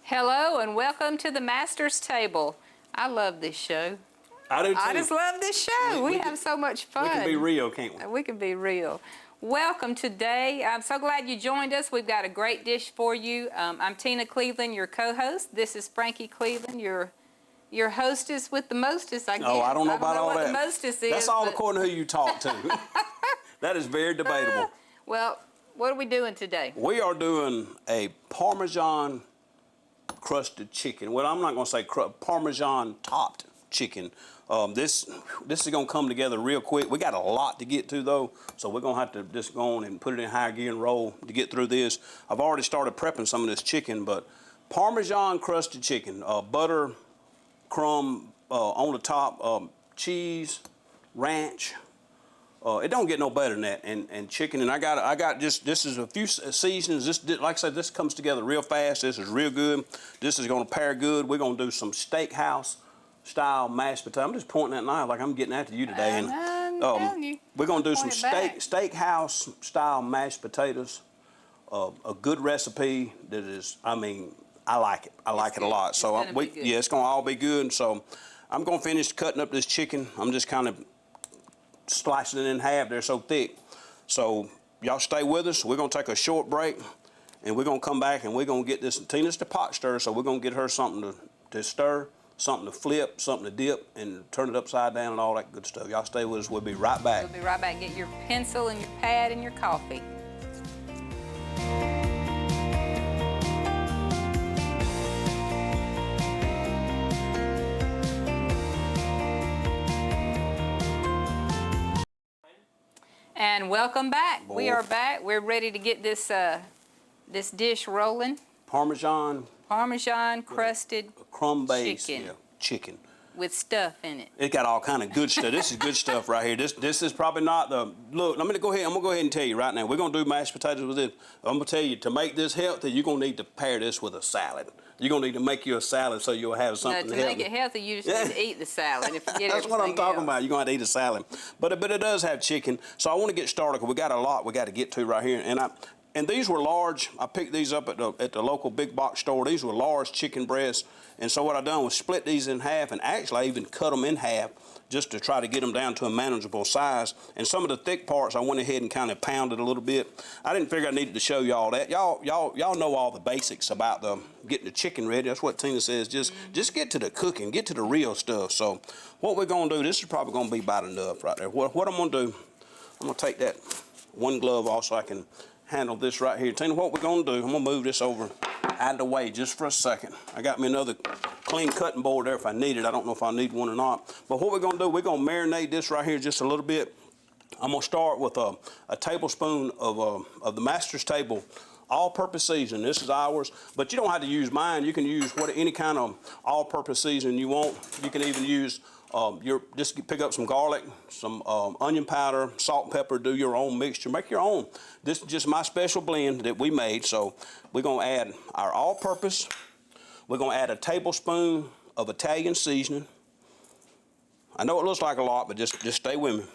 Hello and welcome to the Master's Table. I love this show. I do too. I just love this show. We have so much fun. We can be real, can't we? We can be real. Welcome today. I'm so glad you joined us. We've got a great dish for you. I'm Tina Cleveland, your co-host. This is Frankie Cleveland, your hostess with the mostest, I guess. Oh, I don't know about all that. What the mostest is. That's all according to who you talk to. That is very debatable. Well, what are we doing today? We are doing a Parmesan crusted chicken. Well, I'm not going to say Parmesan topped chicken. This is going to come together real quick. We got a lot to get to though, so we're going to have to just go on and put it in high gear and roll to get through this. I've already started prepping some of this chicken, but Parmesan crusted chicken, butter, crumb on the top, cheese, ranch. It don't get no better than that, and chicken. And I got just, this is a few seasons. This, like I said, this comes together real fast. This is real good. This is going to pair good. We're going to do some steakhouse style mashed potato. I'm just pointing at knife like I'm getting after you today. And we're going to do some steakhouse style mashed potatoes. A good recipe that is, I mean, I like it. I like it a lot. So yeah, it's going to all be good. So I'm going to finish cutting up this chicken. I'm just kind of slicing it in half. They're so thick. So y'all stay with us. We're going to take a short break, and we're going to come back, and we're going to get this. Tina's the pot stir, so we're going to get her something to stir, something to flip, something to dip, and turn it upside down and all that good stuff. Y'all stay with us. We'll be right back. We'll be right back. Get your pencil and your pad and your coffee. And welcome back. We are back. We're ready to get this this dish rolling. Parmesan crusted crumb-based chicken with stuff in it. It got all kind of good stuff. This is good stuff right here. This is probably not the look. I'm gonna go ahead and tell you right now. We're gonna do mashed potatoes with this. I'm gonna tell you, to make this healthy, you're gonna need to pair this with a salad. You're gonna need to make you a salad so you'll have something to make it healthy. You just need to eat the salad. If you get That's what I'm talking about. You're gonna have to eat a salad, but it does have chicken. So I want to get started because we got a lot we got to get to right here. And these were large. I picked these up at the local big box store. These were large chicken breasts. And so what I done was split these in half, and actually I even cut them in half just to try to get them down to a manageable size. And some of the thick parts I went ahead and kind of pounded a little bit. I didn't figure I needed to show y'all that. Y'all know all the basics about getting the chicken ready. That's what Tina says. Just get to the cooking, get to the real stuff. So what we're gonna do, this is probably gonna be about enough right there. What I'm gonna do, I'm gonna take that one glove off so I can handle this right here. Tina, what we're gonna do, I'm gonna move this over out of the way just for a second. I got me another clean cutting board there if I need it. I don't know if I need one or not. But what we're gonna do, we're gonna marinate this right here just a little bit. I'm gonna start with a tablespoon of the Master's Table all-purpose seasoning. This is ours, but you don't have to use mine. You can use any kind of all-purpose seasoning you want. You can even use just pick up some garlic, some onion powder, salt and pepper, do your own mixture, make your own. This is just my special blend that we made. So we're gonna add our all-purpose. We're gonna add a tablespoon of Italian seasoning. I know it looks like a lot, but just stay with me.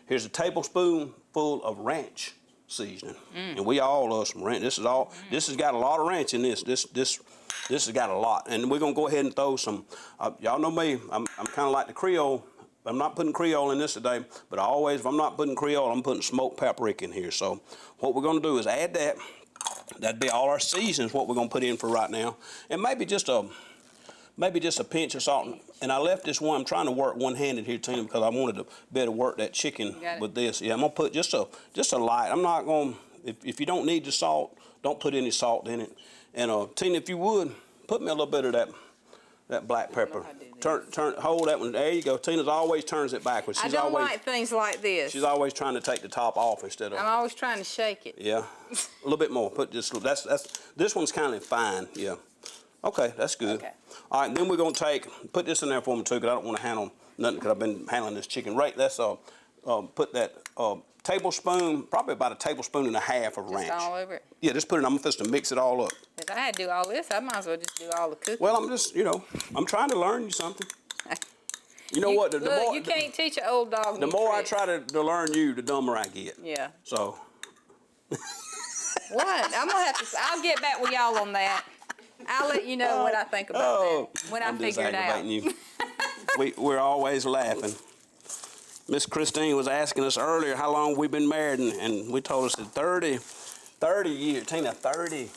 Here's a tablespoon full of ranch seasoning. And we all love some ranch. This has got a lot of ranch in this. This has got a lot, and we're gonna go ahead and throw some. Y'all know me. I'm kind of like the Creole. I'm not putting Creole in this today, but if I'm not putting Creole, I'm putting smoked paprika in here. So what we're gonna do is add that. That'd be all our seasons. What we're gonna put in for right now, and maybe just a pinch of salt. And I left this one. I'm trying to work one-handed here, Tina, because I wanted to better work that chicken with this. Yeah, I'm gonna put just a light. I'm not gonna. If you don't need the salt, don't put any salt in it. And Tina, if you would, put me a little bit of that black pepper. Hold that one. There you go. Tina's always turns it backwards. I don't like things like this. She's always trying to take the top off instead of. I'm always trying to shake it. Yeah, a little bit more. Put this. This one's kind of fine. Yeah. Okay, that's good. Okay. All right, then we're gonna put this in there for me too, because I don't want to handle nothing because I've been handling this chicken. Right. Let's put that. Tablespoon, probably about a tablespoon and a half of ranch. Just all over it? Yeah, just put it, I'm just to mix it all up. If I had to do all this, I might as well just do all the cooking. Well, I'm just, I'm trying to learn you something. You know what? You can't teach an old dog the more tricks. I try to learn you, the dumber I get. Yeah. So. What? I'll get back with y'all on that. I'll let you know what I think about that when I I'm just figure it out. aggravating you. We're always laughing. Miss Christine was asking us earlier how long we've been married, and we told us that 30 years. Tina, 30.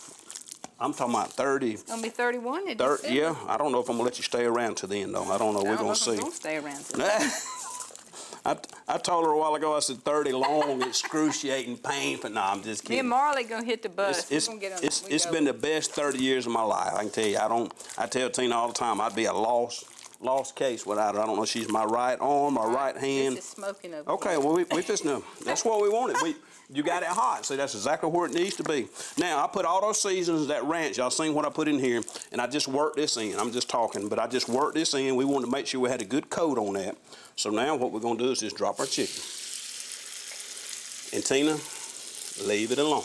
I'm talking about 30. It's gonna be 31 in 30, December. yeah, I don't know if I'm gonna let you stay around till then, though. I don't know. We're gonna see. I'm gonna stay around. Till then. I told her a while ago, I said 30 long, excruciating, painful. No, I'm just Me kidding. and Marley gonna hit the bus. It's been the best 30 years of my life. I can tell you. I tell Tina all the time, I'd be a lost case without her. I don't know if she's my right arm, my right hand. This is smoking over Okay, here. well, we just know. That's what we wanted. You got it hot, so that's exactly where it needs to be. Now, I put all those seasons, that ranch, y'all seen what I put in here, and I just worked this in. I'm just talking, but I just worked this in. We wanted to make sure we had a good coat on that. So now what we're gonna do is just drop our chicken. And Tina, leave it alone.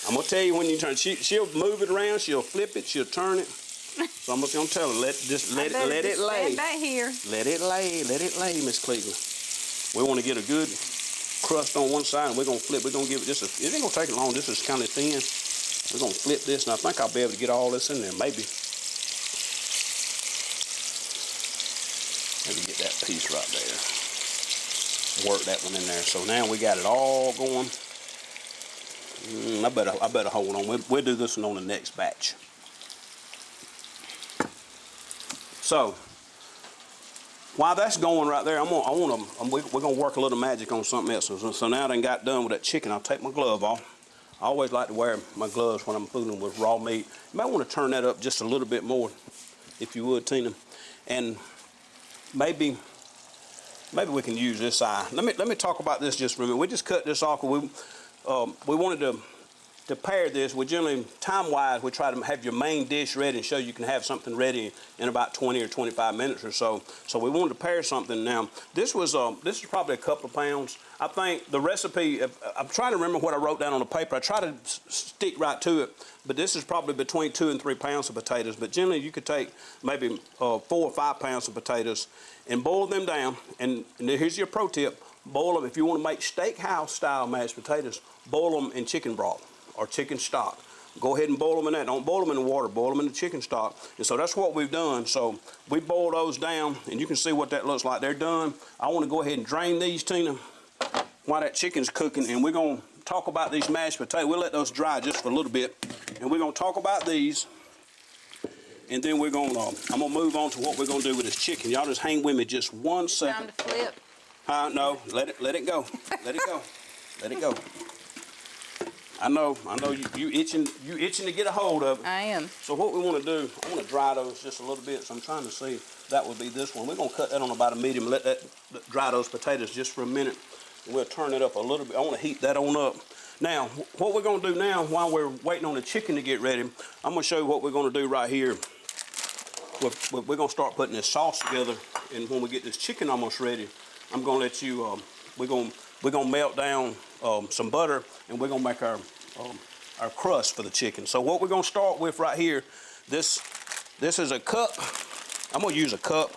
I'm gonna tell you when you turn, she'll move it around, she'll flip it, she'll turn it. So I'm just gonna tell her, let it lay. Stand back here. Let it lay, Miss Cleveland. We wanna get a good crust on one side, and we're gonna flip. We're gonna give it just it ain't gonna take it long. This is kind of thin. We're gonna flip this, and I think I'll be able to get all this in there. Maybe get that piece right there. Work that one in there. So now we got it all going. I better hold on. We'll do this one on the next batch. So while that's going right there, we're gonna work a little magic on something else. So now I done got done with that chicken, I'll take my glove off. I always like to wear my gloves when I'm fooling with raw meat. You might want to turn that up just a little bit more, if you would, Tina. And maybe we can use this eye. Let me talk about this just for a minute. We just cut this off. We wanted to pair this. We generally, time-wise, we try to have your main dish ready and show you can have something ready in about 20 or 25 minutes or so. So we wanted to pair something now. This is probably a couple of pounds. I think the recipe, I'm trying to remember what I wrote down on the paper. I try to stick right to it, but this is probably between 2 and 3 pounds of potatoes. But generally, you could take maybe 4 or 5 pounds of potatoes and boil them down. And here's your pro tip. Boil them, if you want to make steakhouse style mashed potatoes, boil them in chicken broth or chicken stock. Go ahead and boil them in that. Don't boil them in the water, boil them in the chicken stock. And so that's what we've done. So we boil those down, and you can see what that looks like. They're done. I want to go ahead and drain these, Tina, while that chicken's cooking, and we're going to talk about these mashed potatoes. We'll let those dry just for a little bit, and we're going to talk about these, and then I'm going to move on to what we're going to do with this chicken. Y'all just hang with me just 1 second. Time to flip. No, let it go. Let it go. Let it go. I know you itching to get a hold of it. I am. So what we want to do, I want to dry those just a little bit. So I'm trying to see if that would be this one. We're going to cut that on about a medium and let that dry those potatoes just for a minute. And we'll turn it up a little bit. I want to heat that on up. Now, what we're going to do now while we're waiting on the chicken to get ready, I'm going to show you what we're going to do right here. We're going to start putting this sauce together. And when we get this chicken almost ready, I'm going to let you, we're going to melt down some butter, and we're going to make our crust for the chicken. So what we're going to start with right here, this is a cup. I'm going to use a cup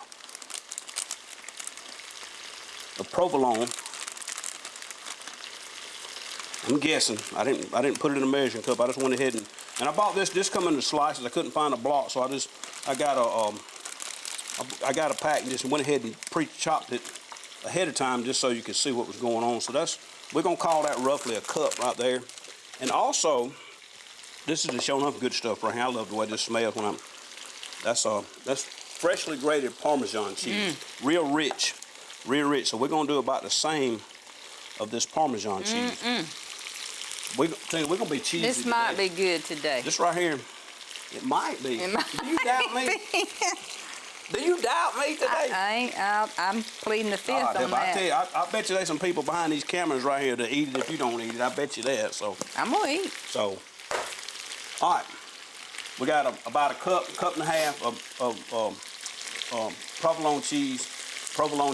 of provolone. I'm guessing. I didn't put it in a measuring cup. I just went ahead and I bought this come in the slices. I couldn't find a block, so I got a pack and just went ahead and pre-chopped it ahead of time just so you could see what was going on. So we're gonna call that roughly a cup right there. And also, this is just showing up good stuff right here. I love the way this smells when that's freshly grated Parmesan cheese. Real rich. So we're gonna do about the same of this Parmesan cheese. We're gonna be cheesy. This might be good today. This right here, it might be. Do you doubt me? Do you doubt me today? I'm pleading the fifth on that. I tell you, I bet you there's some people behind these cameras right here that eat it if you don't eat it. I bet you that. So I'm gonna eat. So, all right, we got about a cup and a half of provolone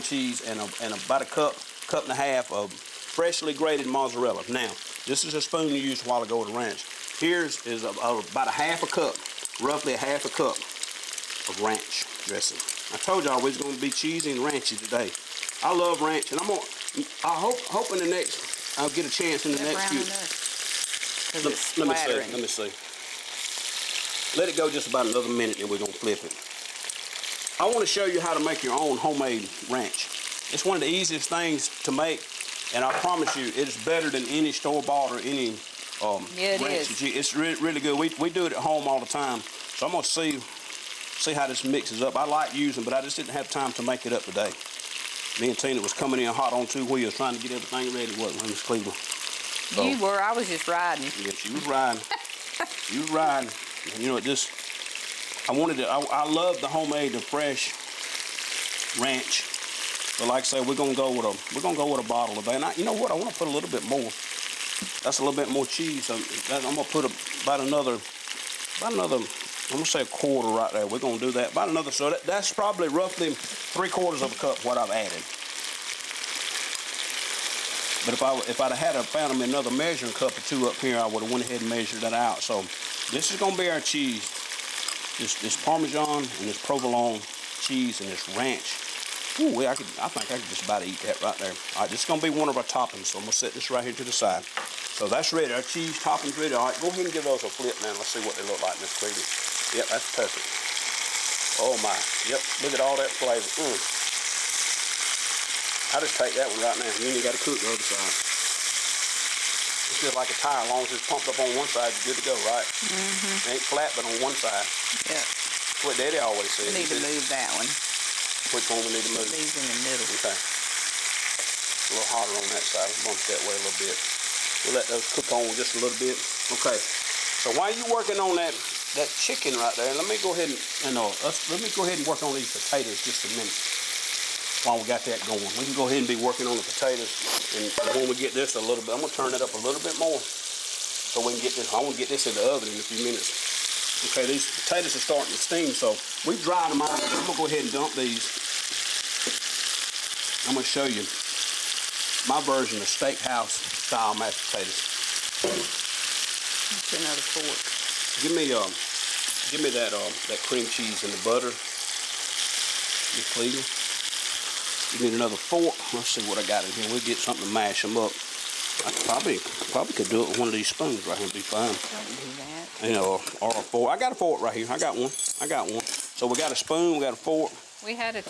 cheese, and about a cup and a half of freshly grated mozzarella. Now, this is a spoon you used a while ago at the ranch. Here's about a half a cup, roughly a half a cup of ranch dressing. I told y'all we was going to be cheesy and ranchy today. I love ranch, and I hope in the next, I'll get a chance in the next few. Let me see. Let it go just about another minute, and we're gonna flip it. I want to show you how to make your own homemade ranch. It's one of the easiest things to make, and I promise you, it's better than any store-bought or any Yeah, it ranch. is. It's really good. We do it at home all the time, so I'm gonna see how this mixes up. I like using, but I just didn't have time to make it up today. Me and Tina was coming in hot on 2 wheels, trying to get everything ready. Wasn't Miss Cleveland? So, You were. I was just riding. yeah, she was riding. She was riding. And, you know, I love the homemade, the fresh ranch. But like I say, we're gonna go with a bottle today. And you know what? I want to put a little bit more. That's a little bit more cheese. So I'm gonna put about another. I'm gonna say a quarter right there. We're gonna do that. About another. So that's probably roughly 3/4 of a cup what I've added. But if I'd have found them another measuring cup or two up here, I would have went ahead and measured that out. So this is gonna be our cheese. This Parmesan and this provolone cheese and this ranch. Ooh, I think I could just about eat that right there. All right, this is gonna be one of our toppings. So I'm gonna set this right here to the side. So that's ready. Our cheese topping's ready. All right, go ahead and give those a flip, man. Let's see what they look like, Miss Cleveland. Yep, that's perfect. Oh my. Yep, look at all that flavor. I just take that one right now. You ain't got to cook the other side. It's just like a tire. As long as it's pumped up on one side, you're good to go, right? It ain't flat, but on one side. Yeah. That's what Daddy always said. We need to move that one. Which one we need to move? These in the middle. Okay. A little hotter on that side. We'll bump that way a little bit. We'll let those cook on just a little bit. Okay. So while you're working on that chicken right there, let me go ahead and work on these potatoes just a minute. While we got that going, we can go ahead and be working on the potatoes, and when we get this a little bit, I'm gonna turn it up a little bit more so we can get this. I want to get this in the oven in a few minutes. Okay, these potatoes are starting to steam, so we've dried them out. I'm gonna go ahead and dump these. I'm gonna show you my version of steakhouse style mashed potatoes. That's another fork. Give me that cream cheese and the butter, Miss Cleveland. You need another fork. Let's see what I got in here. We'll get something to mash them up. I probably could do it with one of these spoons right here and be fine. Don't do that. You know, or a fork. I got a fork right here. I got one. So we got a spoon, we got a fork. We had a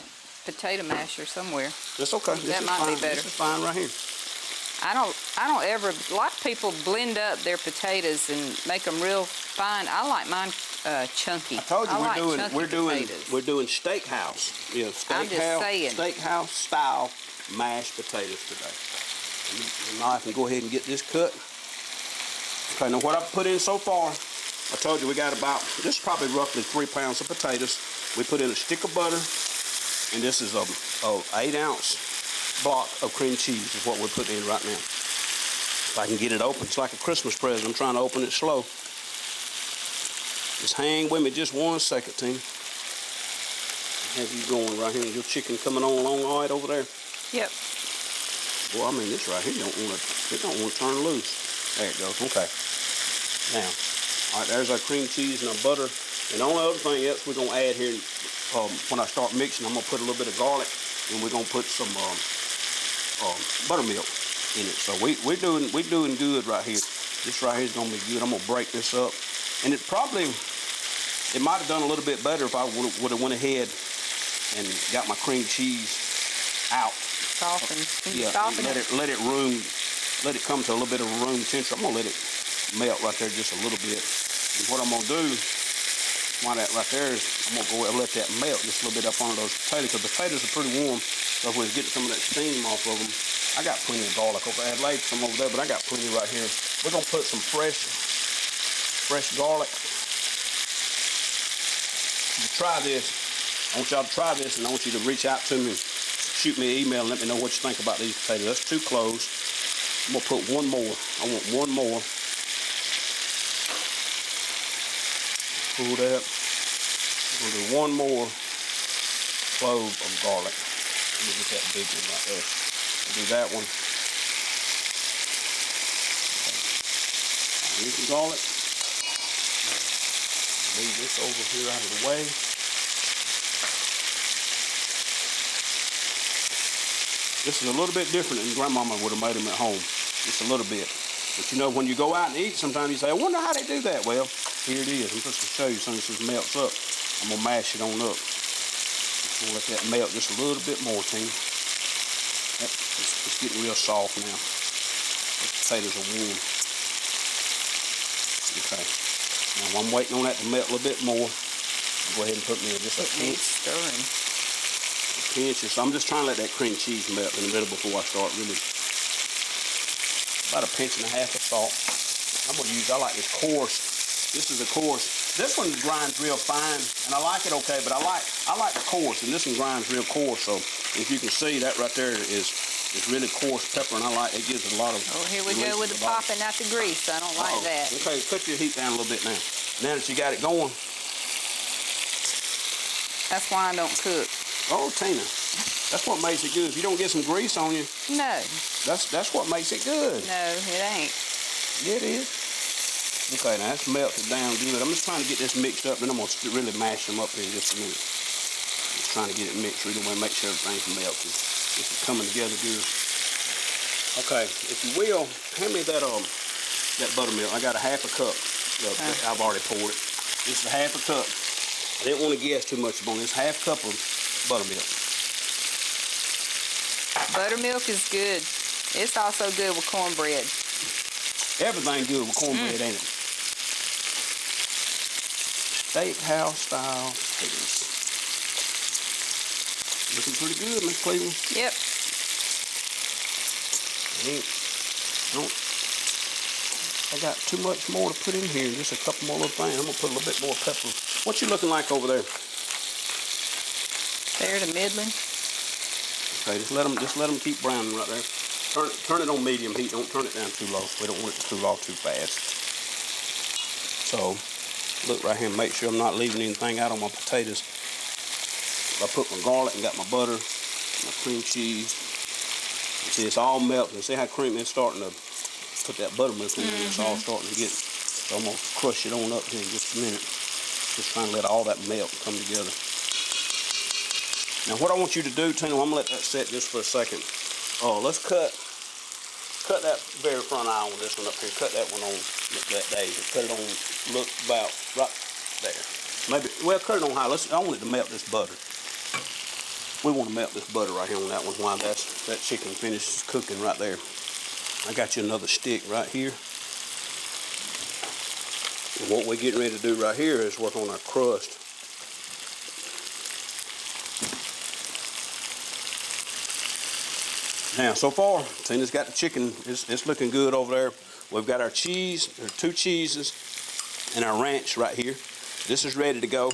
potato masher somewhere. That's okay. That might be better. This is fine right here. I don't ever. A lot of people blend up their potatoes and make them real fine. I like mine chunky. I told you we're doing steakhouse. Yeah, I'm just saying. Steakhouse style mashed potatoes today. And now I can go ahead and get this cut. Okay, now what I've put in so far, I told you we got this is probably roughly 3 pounds of potatoes. We put in a stick of butter, and this is a 8-ounce block of cream cheese is what we're putting in right now. If I can get it open, it's like a Christmas present. I'm trying to open it slow. Just hang with me just 1 second, team. Have you going right here? Your chicken coming on along all right over there? Yep. Well, I mean, this right here don't want to turn loose. There it goes. Okay. Now, all right, there's our cream cheese and our butter. And the only other thing else we're gonna add here, when I start mixing, I'm gonna put a little bit of garlic, and we're gonna put some buttermilk in it. So we're doing good right here. This right here is gonna be good. I'm gonna break this up, and it might have done a little bit better if I would have went ahead and got my cream cheese out. Soften. Yeah, let it come to a little bit of a room temperature. I'm gonna let it melt right there just a little bit. And what I'm gonna do, while that right there is, I'm gonna go and let that melt just a little bit up on those potatoes. The potatoes are pretty warm, so if we get some of that steam off of them, I got plenty of garlic over there. I laid some over there, but I got plenty right here. We're gonna put some fresh garlic. Try this. I want y'all to try this, and I want you to reach out to me, shoot me an email, and let me know what you think about these potatoes. That's too close. I'm gonna put one more. I want one more. Pull that. We'll do one more clove of garlic. Let me get that big one right there. We'll do that one. Here's the garlic. Move this over here out of the way. This is a little bit different than Grandmama would have made them at home. Just a little bit. But you know, when you go out and eat, sometimes you say, I wonder how they do that. Well, Here it is. I'm just gonna show you as soon as this melts up. I'm gonna mash it on up. Just gonna let that melt just a little bit more, Tina. It's getting real soft now. The potatoes are warm. Okay. Now while I'm waiting on that to melt a little bit more, I'll go ahead and put me just a pinch. Stirring. Pinches. So I'm just trying to let that cream cheese melt in the middle before I start really. About a pinch and a half of salt. I like this coarse. This is a coarse. This one grinds real fine, and I like it okay, but I like the coarse, and this one grinds real coarse. So if you can see that right there is really coarse pepper, and I like it. Gives it a lot of. Oh, here we go with the popping out the grease. I don't like that. Okay, cut your heat down a little bit now. Now that you got it going. That's why I don't cook. Oh, Tina, that's what makes it good. If you don't get some grease on you, No. that's what makes it good. No, it ain't. Yeah, it is. Okay, now that's melted down good. I'm just trying to get this mixed up, then I'm going to really mash them up here in just a minute. Just trying to get it mixed really well, make sure everything's melted. This is coming together good. Okay, if you will, hand me that buttermilk. I got a half a cup. I've already poured it. This is a half a cup. I didn't want to guess too much on this. Half cup of buttermilk. Buttermilk is good. It's also good with cornbread. Everything good with cornbread, ain't it? Steakhouse style potatoes. Looking pretty good, Miss Cleveland. Yep. I got too much more to put in here. Just a couple more little things. I'm gonna put a little bit more pepper. What you looking like over there? There to middling. Okay, just let them keep browning right there. Turn it on medium heat. Don't turn it down too low. We don't want it to cool off too fast. So, look right here. Make sure I'm not leaving anything out on my potatoes. I put my garlic and got my butter, my cream cheese. You see, it's all melting. See how creamy it's starting to put that buttermilk in there. It's all starting to get. So I'm gonna crush it on up here in just a minute. Just trying to let all that melt and come together. Now, what I want you to do, Tina, I'm gonna let that set just for a second. Let's cut that very front eye on this one up here. Cut that one on that daisy. Cut it on, look about right there. Maybe, well, cut it on high. I want it to melt this butter. We want to melt this butter right here on that one while that chicken finishes cooking right there. I got you another stick right here. And what we're getting ready to do right here is work on our crust. Now, so far, Tina's got the chicken. It's looking good over there. We've got our cheese, our 2 cheeses, and our ranch right here. This is ready to go.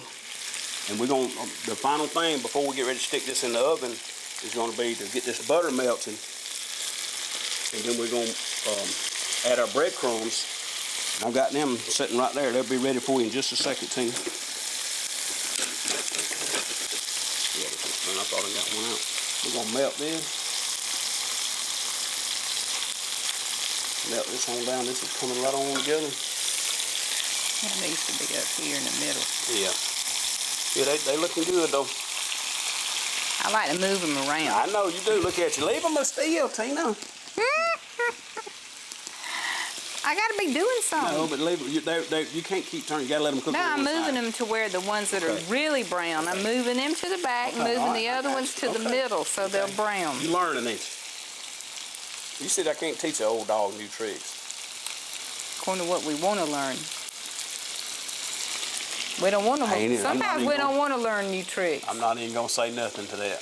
And we're going to, the final thing before we get ready to stick this in the oven is going to be to get this butter melting. And then we're going to add our breadcrumbs. I've got them sitting right there. They'll be ready for you in just a second, Tina. Yeah, I thought I got one out. We're going to melt this. Melt this on down. This is coming right on together. It needs to be up here in the middle. Yeah. Yeah, they looking good though. I like to move them around. I know you do. Look at you. Leave them still, Tina. I got to be doing something. No, but leave them. You can't keep turning. You got to let them cook. No, I'm moving them to where the ones that are really brown. I'm moving them to the back, moving the other ones to the middle so they're brown. You learning, ain't you? You said I can't teach an old dog new tricks. According to what we want to learn. We don't want to. Sometimes we don't want to learn new tricks. I'm not even gonna say nothing to that.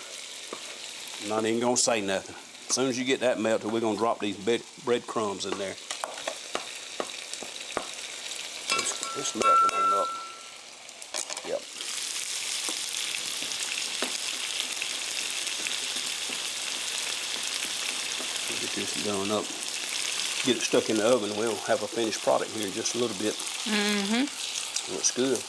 I'm not even gonna say nothing. As soon as you get that melted, we're gonna drop these breadcrumbs in there. It's melting on up. Yep. Get this done up. Get it stuck in the oven. We'll have a finished product here in just a little bit. Looks good.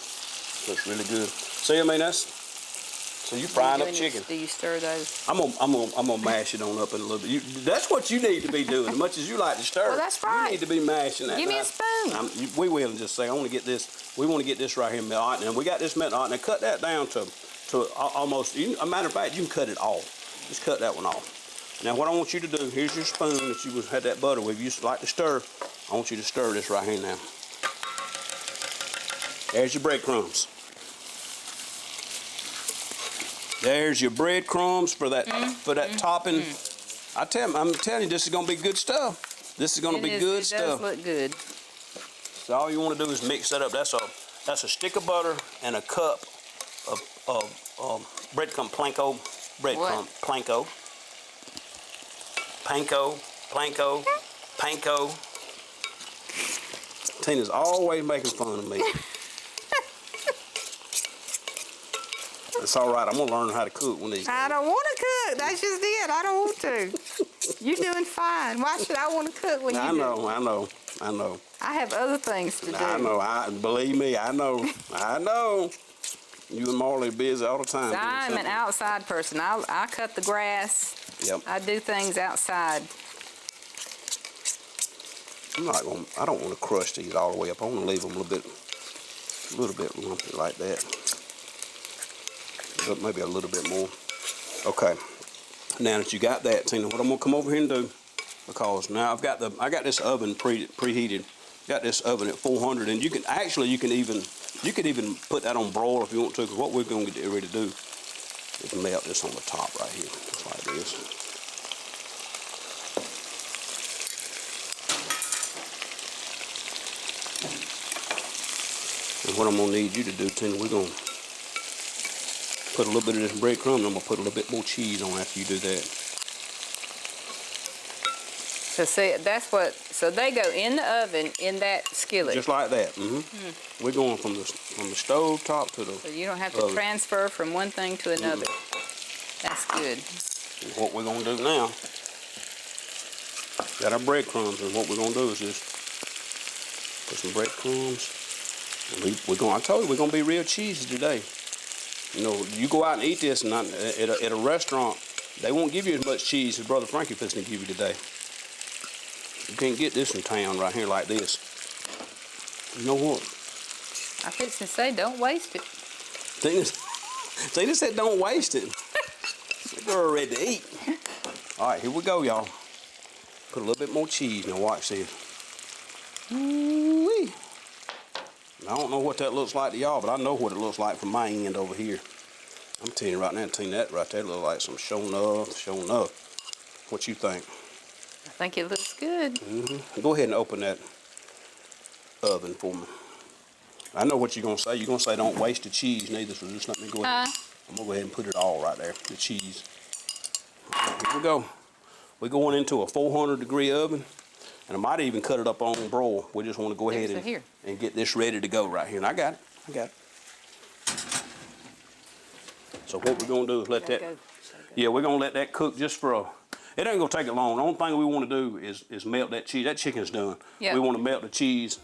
Looks really good. See, I mean, so you frying up chicken. Do you stir those? I'm gonna mash it on up in a little bit. That's what you need to be doing. As much as you like to stir, well, that's right. You need to be mashing that. Give me a spoon. We will in just a second. I want to get this. We want to get this right here melted. And we got this melted. Now cut that down to almost. A matter of fact, you can cut it off. Just cut that one off. Now what I want you to do. Here's your spoon that you had that butter with. You used to like to stir. I want you to stir this right here now. There's your breadcrumbs. There's your breadcrumbs for that topping. I'm telling you, this is gonna be good stuff. This is gonna be good stuff. It does look good. So all you want to do is mix that up. That's a stick of butter and a cup of breadcrumb planko. Breadcrumb planko. Panko. Tina's always making fun of me. It's all right. I'm gonna learn how to cook one of these days. I don't want to cook. That's just it. I don't want to. You're doing fine. Why should I want to cook when you do? I know. I have other things to do. I know. Believe me, I know. You and Marley are busy all the time. So I'm an outside person. I cut the grass. Yep. I do things outside. I don't want to crush these all the way up. I want to leave them a little bit lumpy like that. But maybe a little bit more. Okay. Now that you got that, Tina, what I'm gonna come over here and do, because now I got this oven preheated. Got this oven at 400, and you can even put that on broil if you want to. Because what we're gonna get ready to do is melt this on the top right here, just like this. And what I'm gonna need you to do, Tina, we're gonna put a little bit of this breadcrumb, and I'm gonna put a little bit more cheese on after you do that. So see, so they go in the oven in that skillet. Just like that. We're going from the stove top to the So you don't have to transfer from one thing to another. That's good. And what we're gonna do now, got our breadcrumbs, and what we're gonna do is just put some breadcrumbs. And I told you we're gonna be real cheesy today. You know, you go out and eat this, and at a restaurant, they won't give you as much cheese as Brother Frankie fixing to give you today. You can't get this in town right here like this. You know what? I fix to say, don't waste it. Tina said don't waste it. The girl ready to eat. All right, here we go, y'all. Put a little bit more cheese. Now watch this. Ooh-wee. I don't know what that looks like to y'all, but I know what it looks like from my end over here. I'm telling you right now, Tina, that right there looks like some show enough. What you think? I think it looks good. Go ahead and open that oven for me. I know what you're going to say. You're going to say don't waste the cheese neither, so just let me go ahead. I'm going to go ahead and put it all right there, the cheese. Here we go. We're going into a 400-degree oven, and I might even cut it up on broil. We just want to go ahead and get this ready to go right here. And I got it. So what we're going to do is let that, we're going to let that cook just for it ain't going to take it long. The only thing we want to do is melt that cheese. That chicken's done. Yep. We want to melt the cheese,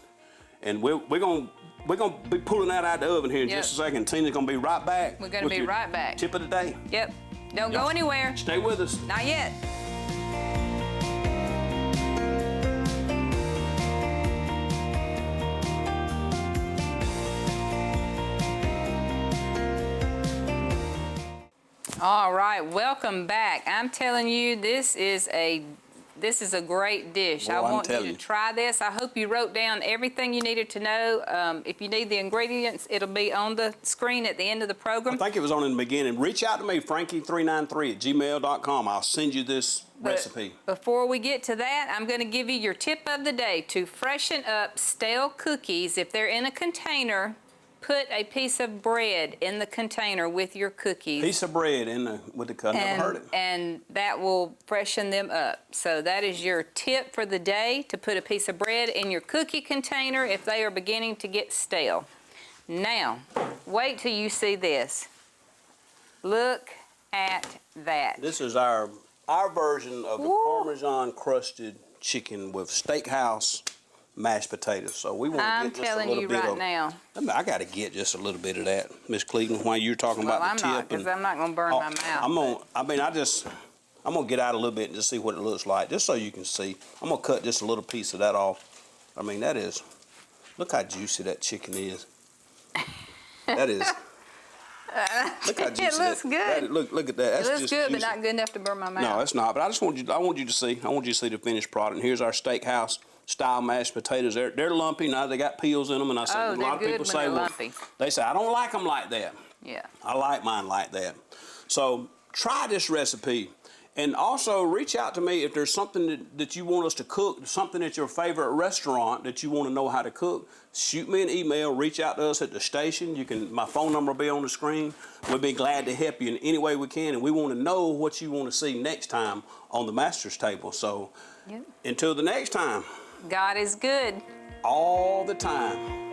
and we're going to be pulling that out of the oven here in just a second. Tina's going to be right back. We're going to be right back. Tip of the day. Yep. Don't go anywhere. Stay with us. Not yet. All right, welcome back. I'm telling you, this is a great dish. Boy, I want you to try this. I hope you wrote down everything you needed to know. If you need the ingredients, it'll be on the screen at the end of the program. I think it was on in the beginning. Reach out to me, frankie393@gmail.com. I'll send you this recipe. Before we get to that, I'm going to give you your tip of the day. To freshen up stale cookies, if they're in a container, put a piece of bread in the container with your cookies. Piece of bread with the cut. Never heard it. And that will freshen them up. So that is your tip for the day, to put a piece of bread in your cookie container if they are beginning to get stale. Now, wait till you see this. Look at that. This is our version of the Parmesan Crusted chicken with steakhouse mashed potatoes. So we want to get just a little bit of. I'm telling you right now. I got to get just a little bit of that, Miss Cleveland, while you're talking about the tip. Because I'm not going to burn my mouth. I'm going to get out a little bit and just see what it looks like, just so you can see. I'm going to cut just a little piece of that off. I mean, that is, look how juicy that chicken is. That is. Look how juicy it looks good. Look at that. That's it looks just good, juicy. but not good enough to burn my mouth. No, it's not. But I want you to see the finished product. And here's our steakhouse style mashed potatoes. They're lumpy now. They got peels in them, and I said Oh, a they're lot of good people when say, they're well, lumpy. they say I don't like them like that. Yeah. I like mine like that. So try this recipe. And also reach out to me if there's something that you want us to cook, something at your favorite restaurant that you want to know how to cook. Shoot me an email, reach out to us at the station. My phone number will be on the screen. We'll be glad to help you in any way we can, and we want to know what you want to see next time on the Master's Table. So Yep. until the next time. God is good. All the time.